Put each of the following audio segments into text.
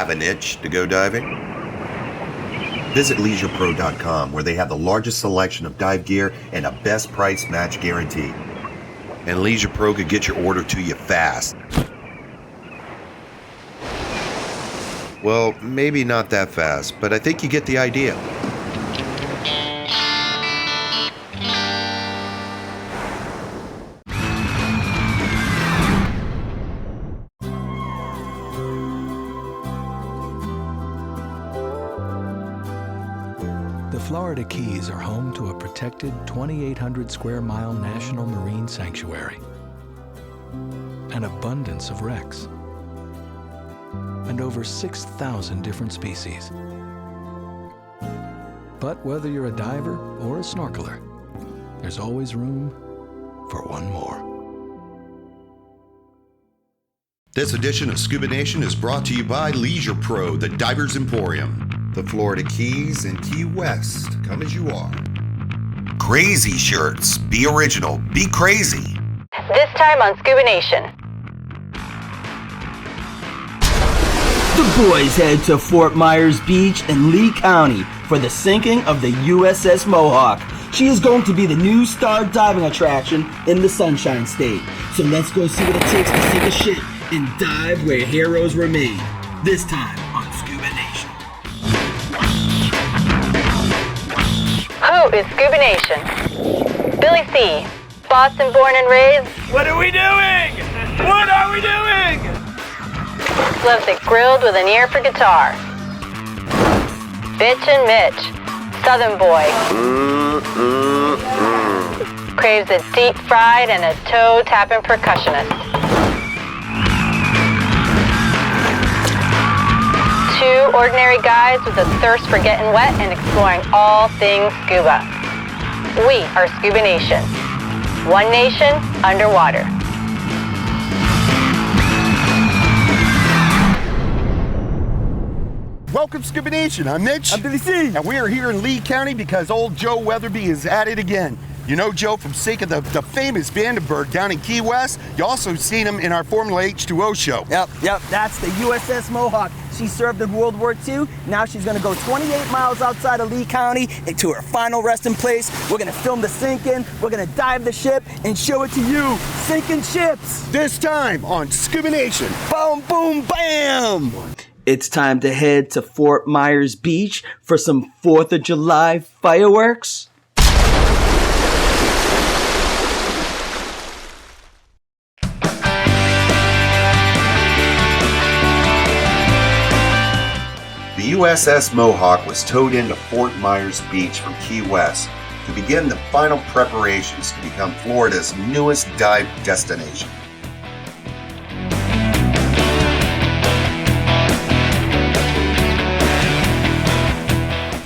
have an itch to go diving? Visit LeisurePro.com, where they have the largest selection of dive gear and a best price match guarantee. And Leisure Pro could get your order to you fast. Well, maybe not that fast, but I think you get the idea. The Florida Keys are home to a protected 2,800 square mile national marine sanctuary, an abundance of wrecks, and over 6,000 different species. But whether you're a diver or a snorkeler, there's always room for one more. This edition of Scuba Nation is brought to you by Leisure Pro, the Divers Emporium. The Florida Keys and Key West, come as you are. Crazy shirts. Be original. Be crazy. This time on Scuba Nation. The boys head to Fort Myers Beach in Lee County for the sinking of the USS Mohawk. She is going to be the new star diving attraction in the Sunshine State. So let's go see what it takes to sink a ship and dive where heroes were made. This time on Scuba Nation. Who is Scuba Nation? Billy C., Boston born and raised. What are we doing? What are we doing? Loves it grilled with an ear for guitar. Bitch and Mitch, Southern boy. Craves a deep fried and a toe tapping percussionist. Two ordinary guys with a thirst for getting wet and exploring all things scuba. We are Scuba Nation. One nation underwater. Welcome, Scuba Nation. I'm Mitch. I'm Billy C. And we are here in Lee County because old Joe Weatherby is at it again. You know Joe from sinking the famous Vandenberg down in Key West. You also seen him in our Formula H2O show. Yep, that's the USS Mohawk. She served in World War II. Now she's gonna go 28 miles outside of Lee County to her final resting place. We're gonna film the sinking, we're gonna dive the ship and show it to you. Sinking ships. This time on Scuba Nation. Boom, boom, bam! It's time to head to Fort Myers Beach for some 4th of July fireworks. The USS Mohawk was towed into Fort Myers Beach from Key West to begin the final preparations to become Florida's newest dive destination.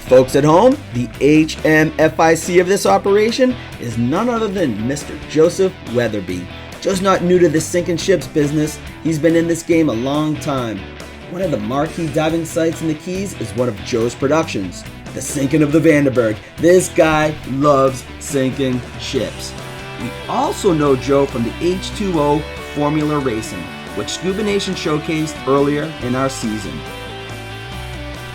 Folks at home, the HMFIC of this operation is none other than Mr. Joseph Weatherby. Joe's not new to the sinking ships business. He's been in this game a long time. One of the marquee diving sites in the Keys is one of Joe's productions, the sinking of the Vandenberg. This guy loves sinking ships. We also know Joe from the H2O Formula Racing, which Scuba Nation showcased earlier in our season.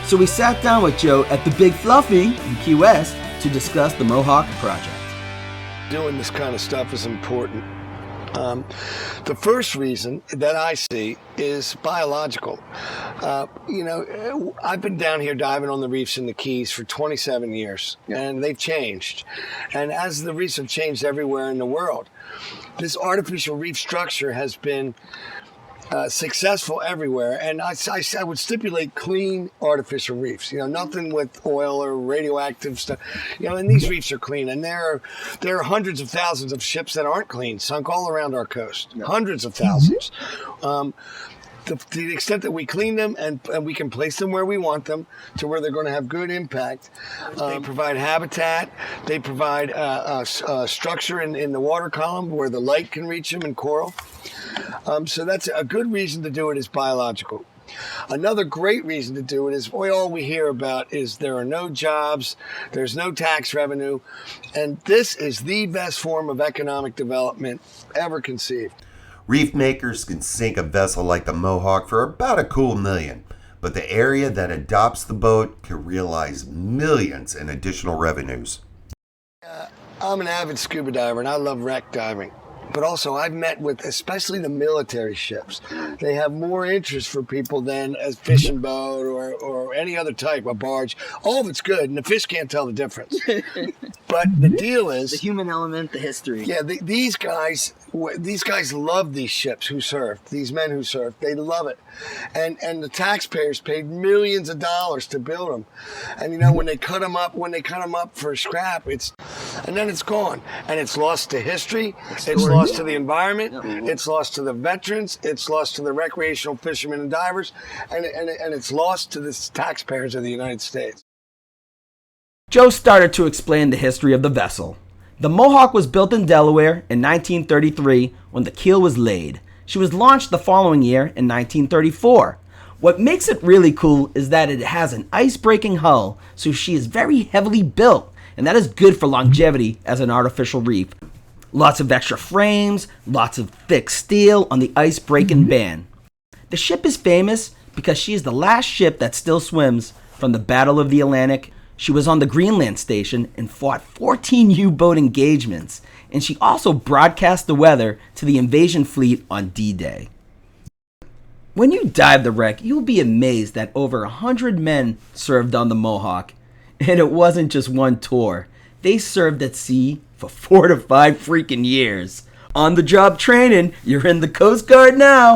So we sat down with Joe at the Big Fluffy in Key West to discuss the Mohawk project. Doing this kind of stuff is important. The first reason that I see is biological. I've been down here diving on the reefs in the Keys for 27 years, and they've changed. And as the reefs have changed everywhere in the world, this artificial reef structure has been successful everywhere, and I would stipulate clean artificial reefs. Nothing with oil or radioactive stuff. And these reefs are clean, and there are hundreds of thousands of ships that aren't clean, sunk all around our coast. Hundreds of thousands. To the extent that we clean them and we can place them where we want them, to where they're going to have good impact. They provide habitat. They provide structure in the water column where the light can reach them, and coral. So that's a good reason to do it, is biological. Another great reason to do it is all we hear about is there are no jobs, there's no tax revenue, and this is the best form of economic development ever conceived. Reef makers can sink a vessel like the Mohawk for about a cool $1 million. but the area that adopts the boat can realize millions in additional revenues. I'm an avid scuba diver and I love wreck diving. But also I've met with especially the military ships. They have more interest for people than a fishing boat or any other type, a barge. All of it's good and the fish can't tell the difference. But the deal is... The human element, the history. Yeah, these guys love these ships who served, these men who served. They love it. And the taxpayers paid millions of dollars to build them. And you know, when they cut them up for scrap, and then it's gone. And it's lost to history, it's lost to the environment, it's lost to the veterans, it's lost to the recreational fishermen and divers, and it's lost to the taxpayers of the United States. Joe started to explain the history of the vessel. The Mohawk was built in Delaware in 1933 when the keel was laid. She was launched the following year in 1934. What makes it really cool is that it has an ice-breaking hull, so she is very heavily built, and that is good for longevity as an artificial reef. Lots of extra frames, lots of thick steel on the ice-breaking band. The ship is famous because she is the last ship that still swims from the Battle of the Atlantic. She was on the Greenland station and fought 14 U-boat engagements, and she also broadcast the weather to the invasion fleet on D-Day. When you dive the wreck, you'll be amazed that over 100 men served on the Mohawk, and it wasn't just one tour. They served at sea for 4 to 5 freaking years. On the job training, you're in the Coast Guard now.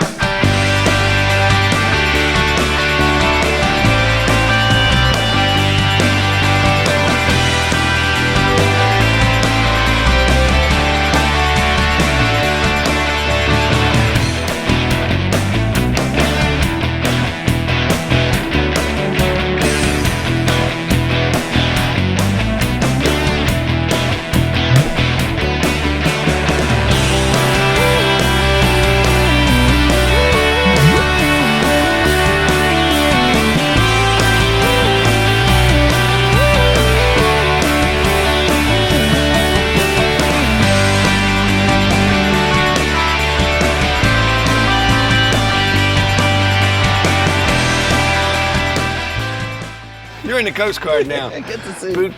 You're in the Coast Guard now. Good to see you. Boot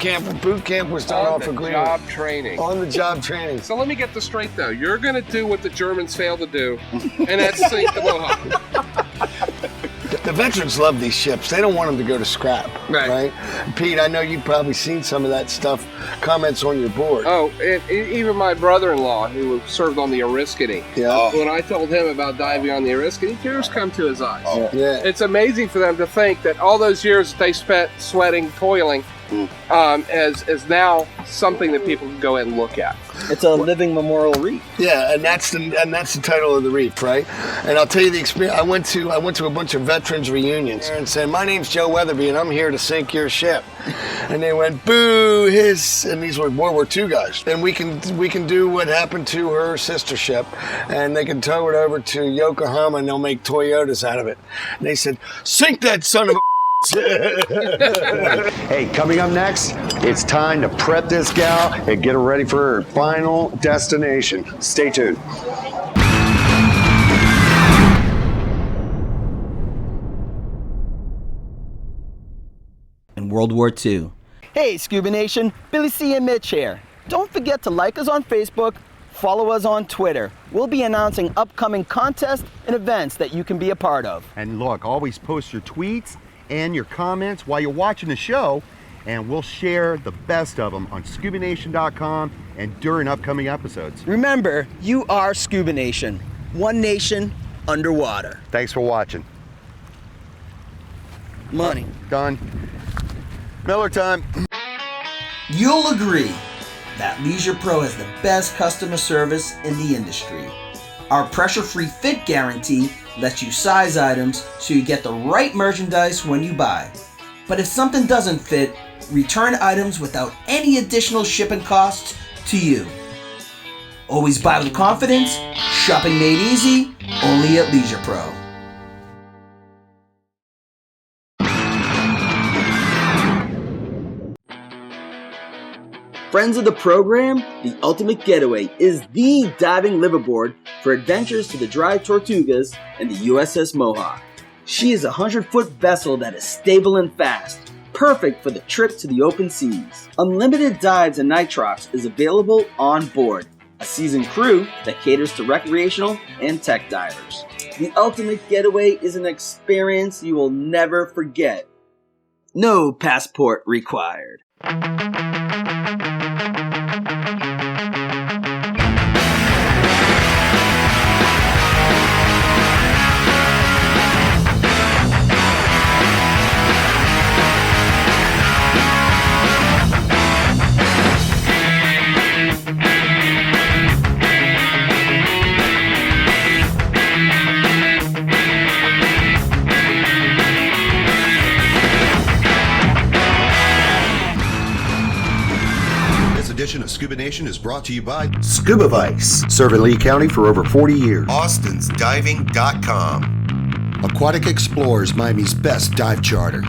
camp was done off of Greenland. Job training. On the job training. So let me get this straight though. You're going to do what the Germans failed to do, and that's sink the Mohawk. The veterans love these ships. They don't want them to go to scrap, right? Pete, I know you've probably seen some of that stuff, comments on your board. Oh, and even my brother-in-law, who served on the Oriskany, when I told him about diving on the Oriskany, tears come to his eyes. Yeah. It's amazing for them to think that all those years that they spent sweating, toiling, is now something that people can go and look at. It's a living memorial reef. Yeah, and that's the title of the reef, right? And I'll tell you the experience. I went to a bunch of veterans reunions and said, "My name's Joe Weatherby, and I'm here to sink your ship." And they went, "Boo, hiss!" And these were World War II guys. And we can do what happened to her sister ship, and they can tow it over to Yokohama, and they'll make Toyotas out of it. And they said, "Sink that son of a." Hey, coming up next, it's time to prep this gal and get her ready for her final destination. Stay tuned. In World War II. Hey, Scuba Nation, Billy C. and Mitch here. Don't forget to like us on Facebook, follow us on Twitter. We'll be announcing upcoming contests and events that you can be a part of. And look, always post your tweets and your comments while you're watching the show, and we'll share the best of them on ScubaNation.com and during upcoming episodes. Remember, you are Scuba Nation. One nation underwater. Thanks for watching. Money. Done. Miller time. You'll agree that Leisure Pro has the best customer service in the industry. Our pressure-free fit guarantee lets you size items so you get the right merchandise when you buy. But if something doesn't fit, return items without any additional shipping costs to you. Always buy with confidence, shopping made easy, only at Leisure Pro. Friends of the program, the Ultimate Getaway is the diving liveaboard for adventures to the dry Tortugas and the USS Mohawk. She is a 100-foot vessel that is stable and fast, perfect for the trip to the open seas. Unlimited dives and nitrox is available on board. A seasoned crew that caters to recreational and tech divers. The ultimate getaway is an experience you will never forget. No passport required. Edition of Scuba Nation is brought to you by Scuba Vice, serving Lee County for over 40 years. AustinsDiving.com. Aquatic Explorers, Miami's best dive charter.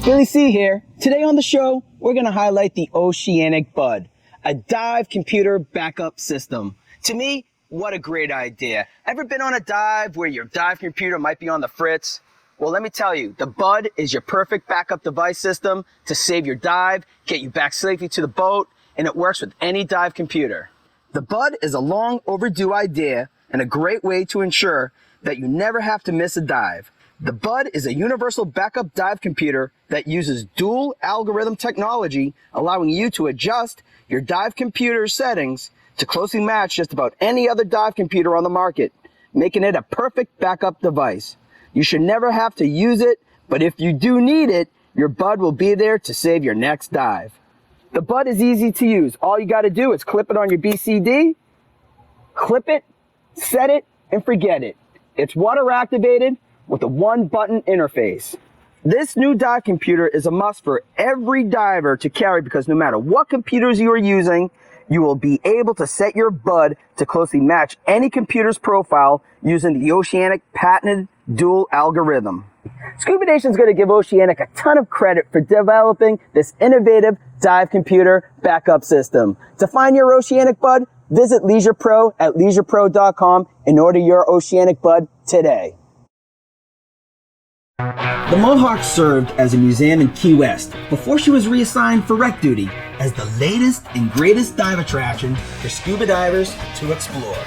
Billy C here. Today on the show, we're going to highlight the Oceanic Bud, a dive computer backup system. To me, what a great idea. Ever been on a dive where your dive computer might be on the fritz? Well, let me tell you, the Bud is your perfect backup device system to save your dive, get you back safely to the boat, and it works with any dive computer. The Bud is a long overdue idea and a great way to ensure that you never have to miss a dive. The Bud is a universal backup dive computer that uses dual algorithm technology, allowing you to adjust your dive computer settings to closely match just about any other dive computer on the market, making it a perfect backup device. You should never have to use it, but if you do need it, your Bud will be there to save your next dive. The Bud is easy to use. All you got to do is clip it on your BCD, clip it, set it, and forget it. It's water activated with a one-button interface. This new dive computer is a must for every diver to carry because no matter what computers you are using, you will be able to set your Bud to closely match any computer's profile using the Oceanic patented dual algorithm. Scuba Nation is going to give Oceanic a ton of credit for developing this innovative dive computer backup system. To find your Oceanic Bud, visit Leisure Pro at leisuropro.com and order your Oceanic Bud today. The Mohawk served as a museum in Key West before she was reassigned for rec duty as the latest and greatest dive attraction for scuba divers to explore.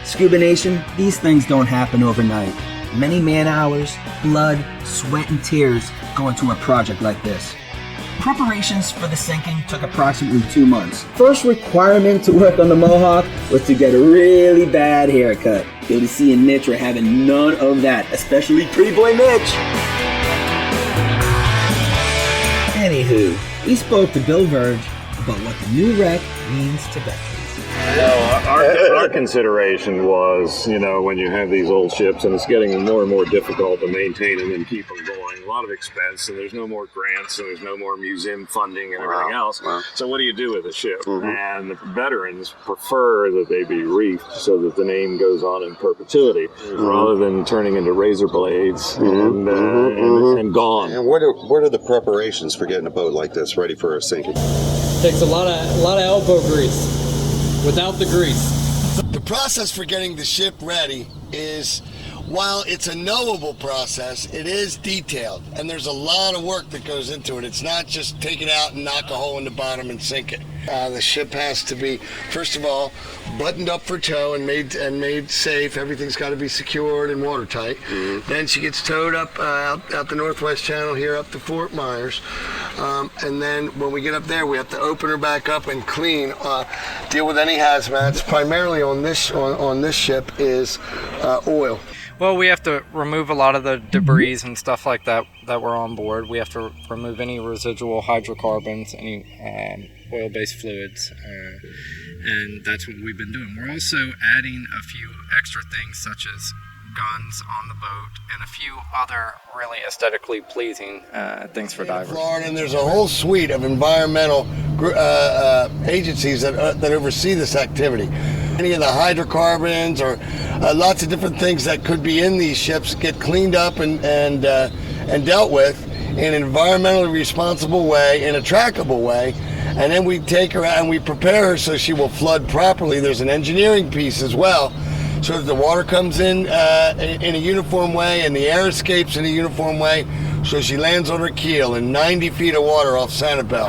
Scuba Nation, these things don't happen overnight. Many man hours, blood, sweat, and tears go into a project like this. Preparations for the sinking took approximately 2 months. First requirement to work on the Mohawk was to get a really bad haircut. Billy C and Mitch were having none of that, especially pretty boy Mitch. Anywho, we spoke to Bill Verge about what the new wreck means to veterans. Our consideration was, when you have these old ships and it's getting more and more difficult to maintain them and keep them going, a lot of expense, and there's no more grants and there's no more museum funding and everything else. Wow. So what do you do with a ship? Mm-hmm. And the veterans prefer that they be reefed so that the name goes on in perpetuity, rather than turning into razor blades and gone. And what are the preparations for getting a boat like this ready for a sinking? Takes a lot of elbow grease. Without the grease. The process for getting the ship ready is, while it's a knowable process, it is detailed, and there's a lot of work that goes into it. It's not just take it out and knock a hole in the bottom and sink it. The ship has to be, first of all, buttoned up for tow and made safe. Everything's got to be secured and watertight. Mm-hmm. Then she gets towed up out the Northwest Channel here up to Fort Myers. And then when we get up there, we have to open her back up and clean, deal with any hazmats. Primarily on this ship is oil. Well, we have to remove a lot of the debris and stuff like that were on board. We have to remove any residual hydrocarbons, any oil-based fluids, and that's what we've been doing. We're also adding a few extra things such as guns on the boat and a few other really aesthetically pleasing things for divers. Florida, and there's a whole suite of environmental agencies that oversee this activity. Any of the hydrocarbons or lots of different things that could be in these ships get cleaned up and dealt with in an environmentally responsible way, in a trackable way, and then we take her out and we prepare her so she will flood properly. There's an engineering piece as well so that the water comes in a uniform way and the air escapes in a uniform way, so she lands on her keel in 90 feet of water off Sanibel.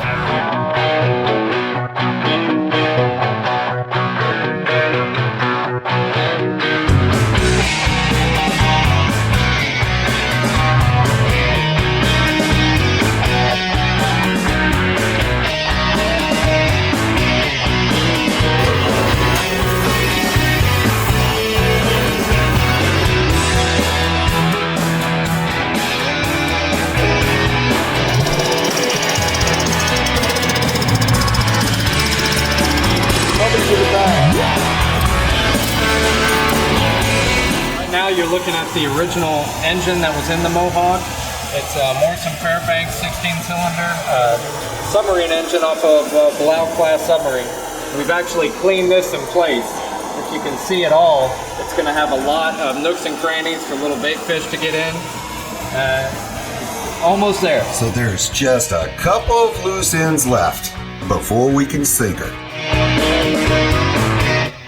Right now you're looking at the original engine that was in the Mohawk. It's a Morrison Fairbanks 16-cylinder submarine engine off of Blau class submarine. We've actually cleaned this in place. If you can see it all, it's going to have a lot of nooks and crannies for little bait fish to get in. Almost there. So there's just a couple of loose ends left before we can sink her.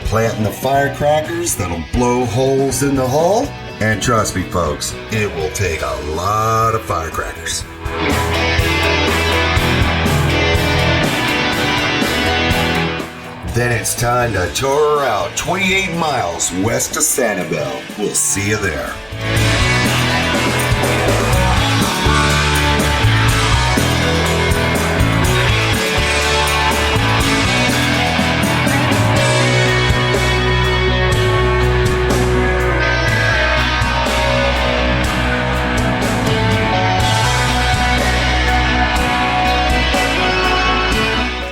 Planting the firecrackers that'll blow holes in the hull. And trust me, folks, it will take a lot of firecrackers. Then it's time to tour her out 28 miles west of Sanibel. We'll see you there.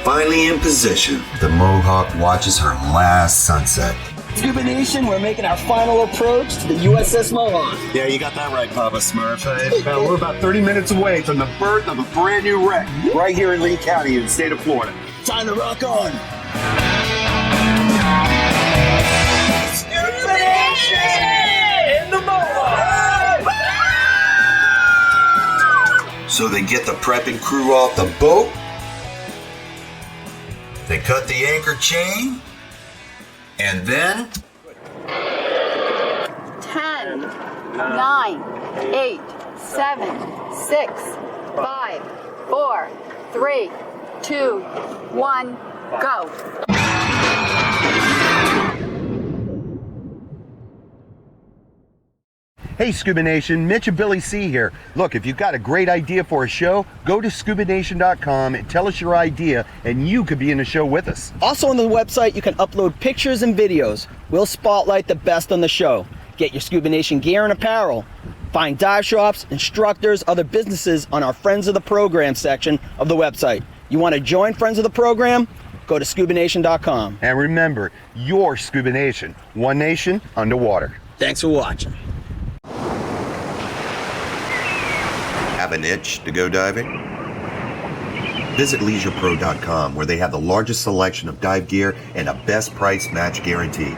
Finally in position, the Mohawk watches her last sunset. Scuba Nation, we're making our final approach to the USS Mohawk. Yeah, you got that right, Papa Smurf. We're about 30 minutes away from the birth of a brand new wreck right here in Lee County in the state of Florida. Time to rock on. Scuba Nation in the Mohawk! So they get the prepping crew off the boat. They cut the anchor chain, and then 10, 9, 8, 7, 6, 5, 4, 3, 2, 1, go. Hey Scuba Nation, Mitch and Billy C here. Look, if you've got a great idea for a show, go to ScubaNation.com and tell us your idea, and you could be in the show with us. Also on the website, you can upload pictures and videos. We'll spotlight the best on the show. Get your Scuba Nation gear and apparel. Find dive shops, instructors, other businesses on our Friends of the Program section of the website. You want to join Friends of the Program? Go to ScubaNation.com. And remember, you're Scuba Nation, one nation underwater. Thanks for watching. have an itch to go diving? Visit LeisurePro.com, where they have the largest selection of dive gear and a best price match guarantee.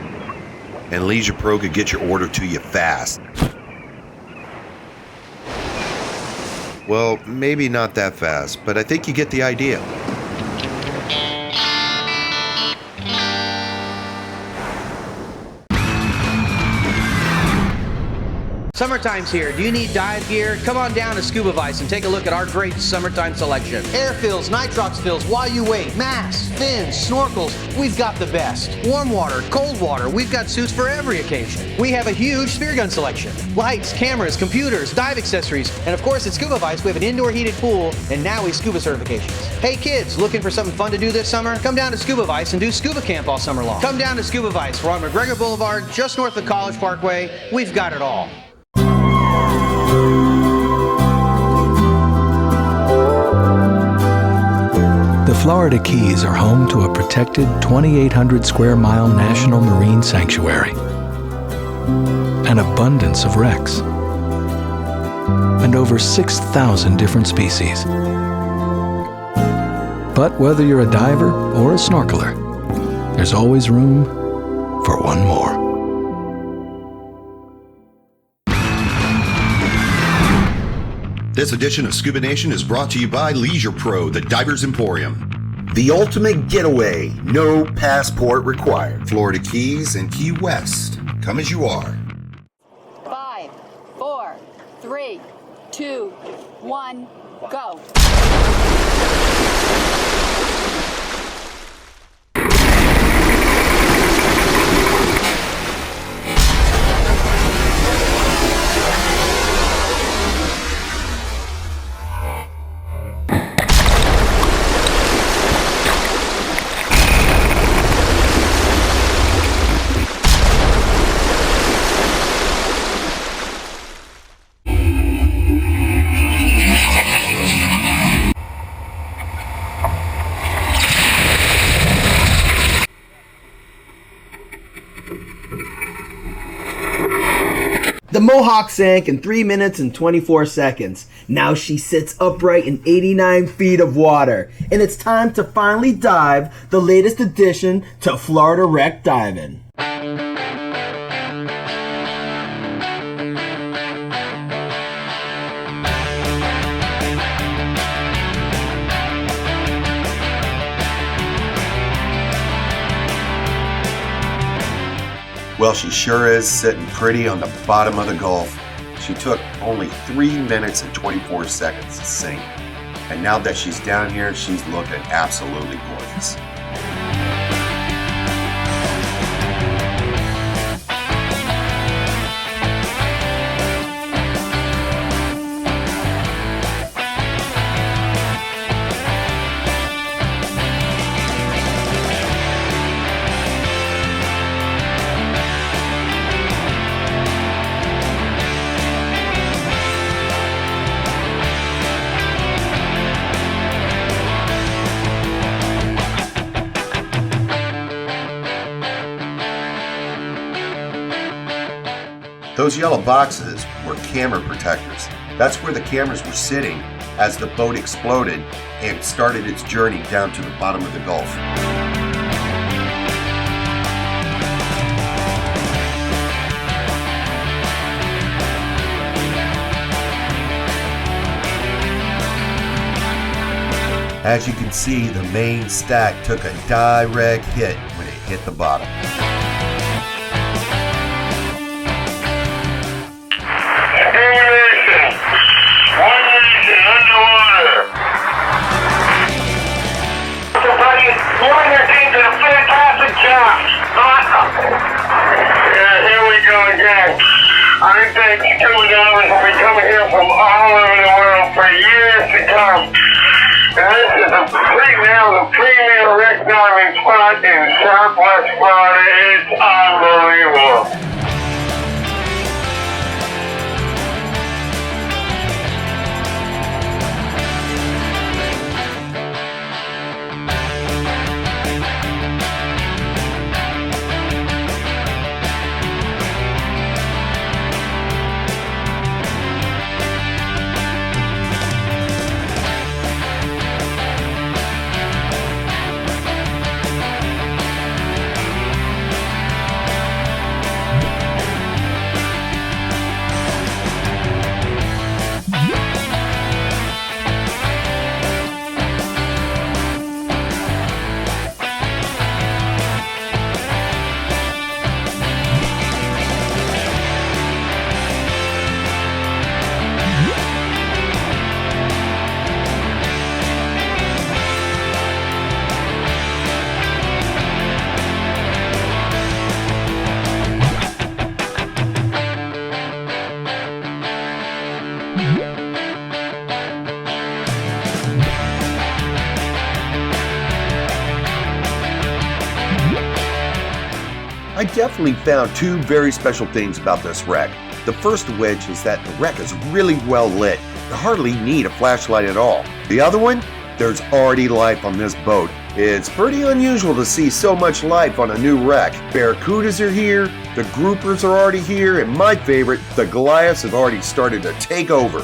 And Leisure Pro could get your order to you fast. Well, maybe not that fast, but I think you get the idea. Summertime's here. Do you need dive gear? Come on down to Scuba Vice and take a look at our great summertime selection. Air fills, nitrox fills, while you wait, masks, fins, snorkels, we've got the best. Warm water, cold water, we've got suits for every occasion. We have a huge spear gun selection. Lights, cameras, computers, dive accessories, and of course at Scuba Vice we have an indoor heated pool and now we scuba certifications. Hey kids, looking for something fun to do this summer? Come down to Scuba Vice and do scuba camp all summer long. Come down to Scuba Vice. We're on McGregor Boulevard, just north of College Parkway. We've got it all. The Florida Keys are home to a protected 2,800 square mile national marine sanctuary, an abundance of wrecks, and over 6,000 different species. But whether you're a diver or a snorkeler, there's always room for one more. This edition of Scuba Nation is brought to you by Leisure Pro, the Divers Emporium. The ultimate getaway, no passport required. Florida Keys and Key West. Come as you are. 5, 4, 3, 2, 1, go. The Mohawk sank in 3 minutes and 24 seconds. Now she sits upright in 89 feet of water. And it's time to finally dive the latest addition to Florida wreck diving. Well, she sure is sitting pretty on the bottom of the Gulf. She took only 3 minutes and 24 seconds to sink. And now that she's down here, she's looking absolutely gorgeous. Those yellow boxes were camera protectors. That's where the cameras were sitting as the boat exploded and started its journey down to the bottom of the Gulf. As you can see, the main stack took a direct hit when it hit the bottom. You and your team did a fantastic job. Awesome. Yeah, here we go again. I think scuba divers will be coming here from all over the world for years to come. And this is the premier wreck diving spot in Southwest Florida. It's unbelievable. I definitely found two very special things about this wreck. The first of which is that the wreck is really well lit. You hardly need a flashlight at all. The other one, there's already life on this boat. It's pretty unusual to see so much life on a new wreck. Barracudas are here, the groupers are already here, and my favorite, the Goliaths have already started to take over.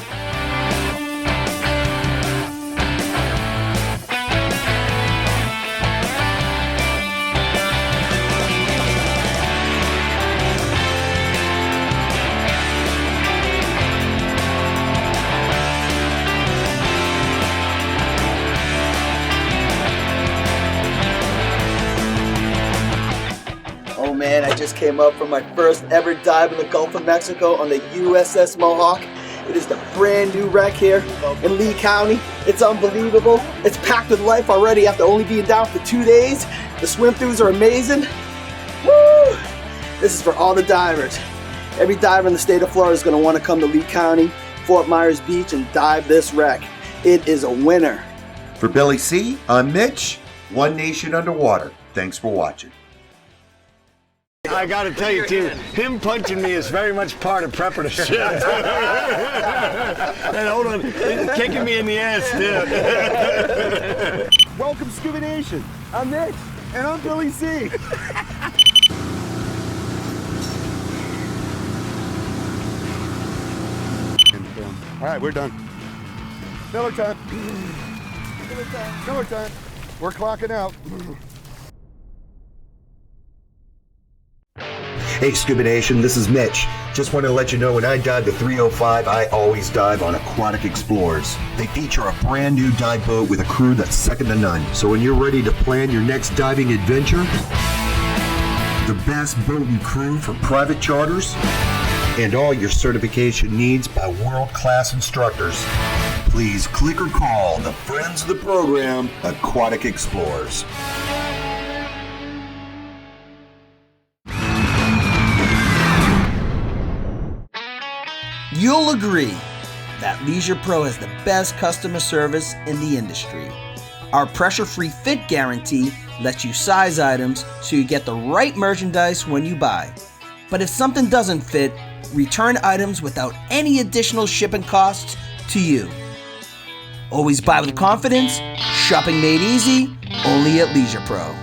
just came up from my first ever dive in the Gulf of Mexico on the USS Mohawk. It is the brand new wreck here in Lee County. It's unbelievable. It's packed with life already after only being down for 2 days. The swim-throughs are amazing. Woo! This is for all the divers. Every diver in the state of Florida is going to want to come to Lee County, Fort Myers Beach, and dive this wreck. It is a winner. For Billy C, I'm Mitch. One Nation Underwater. Thanks for watching. I gotta tell you too, him punching me is very much part of prepping a ship. And hold on, he's kicking me in the ass too. Welcome, Scuba Nation. I'm Mitch. And I'm Billy C. All right, we're done. Miller time. Miller time. We're clocking out. Hey Scuba Nation, this is Mitch. Just wanted to let you know when I dive the 305, I always dive on Aquatic Explorers. They feature a brand new dive boat with a crew that's second to none. So when you're ready to plan your next diving adventure, the best boat and crew for private charters, and all your certification needs by world-class instructors, please click or call the friends of the program, Aquatic Explorers. You'll agree that Leisure Pro has the best customer service in the industry. Our pressure-free fit guarantee lets you size items so you get the right merchandise when you buy. But if something doesn't fit, return items without any additional shipping costs to you. Always buy with confidence, shopping made easy, only at Leisure Pro.